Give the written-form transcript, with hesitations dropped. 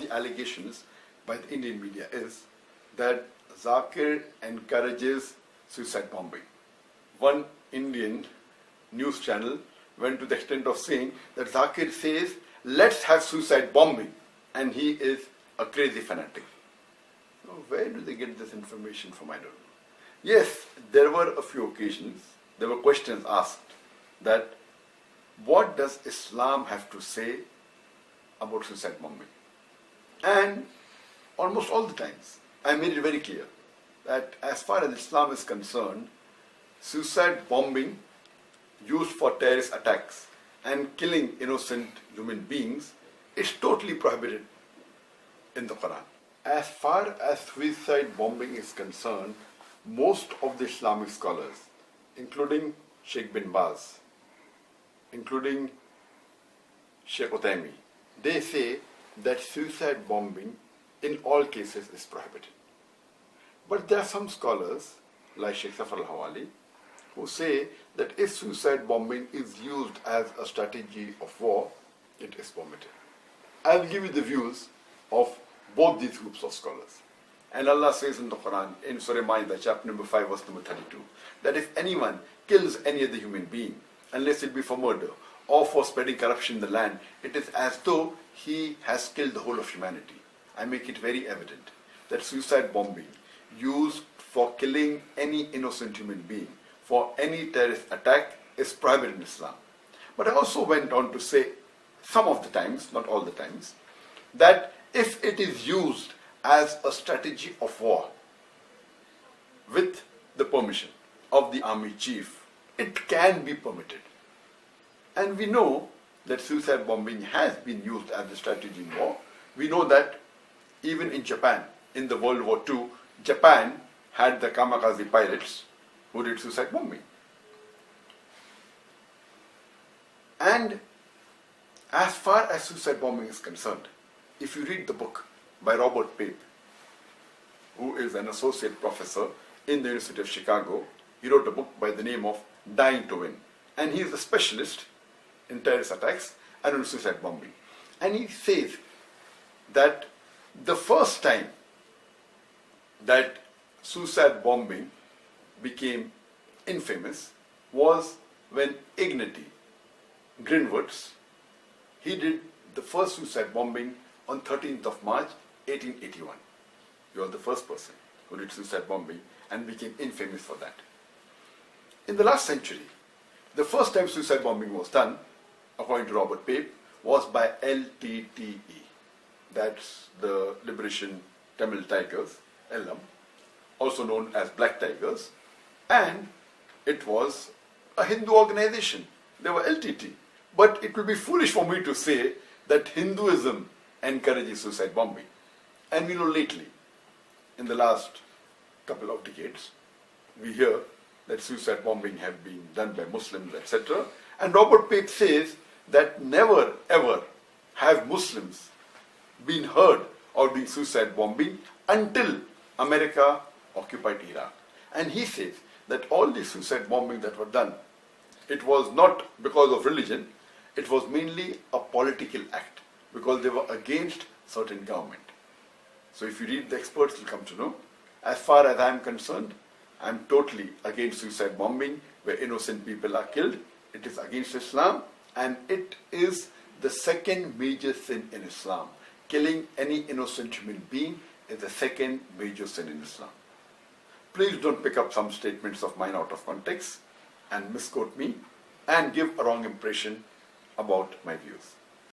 of the allegations by the Indian media is that Zakir encourages suicide bombing. One Indian news channel went to the extent of saying that Zakir says, let's have suicide bombing, and he is a crazy fanatic. Now, where do they get this information from? I don't know. Yes, there were a few occasions, there were questions asked that what does Islam have to say about suicide bombing? And almost all the times, I made it very clear that as far as Islam is concerned, suicide bombing used for terrorist attacks and killing innocent human beings is totally prohibited in the Quran. As far as suicide bombing is concerned, most of the Islamic scholars, including Sheikh bin Baz, including Sheikh Uthaymeen, they say that suicide bombing in all cases is prohibited. But there are some scholars, like Sheikh Safar al-Hawali, who say that if suicide bombing is used as a strategy of war, it is permitted. I'll give you the views of both these groups of scholars. And Allah says in the Quran, in Surah Ma'idah, chapter number 5, verse number 32, that if anyone kills any other human being, unless it be for murder or for spreading corruption in the land, it is as though he has killed the whole of humanity. I make it very evident that suicide bombing used for killing any innocent human being for any terrorist attack is prohibited in Islam. But I also went on to say, some of the times, not all the times, that if it is used as a strategy of war with the permission of the army chief, it can be permitted. And we know that suicide bombing has been used as a strategy in war. We know that even in Japan, in the World War II, Japan had the kamikaze pilots who did suicide bombing. And as far as suicide bombing is concerned, if you read the book by Robert Pape, who is an associate professor in the University of Chicago, he wrote a book by the name of Dying to Win. And he is a specialist in terrorist attacks and in suicide bombing. And he says that the first time that suicide bombing became infamous was when Ignatius Greenwoods, he did the first suicide bombing on 13th of March 1881. He was the first person who did suicide bombing and became infamous for that. In the last century, the first time suicide bombing was done, according to Robert Pape, was by LTTE. That's the Liberation Tamil Tigers, LM, also known as Black Tigers, and it was a Hindu organization. They were LTT. But it will be foolish for me to say that Hinduism encourages suicide bombing. And we know lately, in the last couple of decades, we hear that suicide bombing have been done by Muslims, etc. And Robert Pape says that never ever have Muslims been heard of doing suicide bombing until America occupied Iraq. And he says that all the suicide bombing that were done, it was not because of religion, it was mainly a political act because they were against certain government. So if you read the experts, you'll come to know. As far as I'm concerned, I'm totally against suicide bombing where innocent people are killed. It is against Islam and it is the second major sin in Islam. Killing any innocent human being is the second major sin in Islam. Please don't pick up some statements of mine out of context and misquote me and give a wrong impression about my views.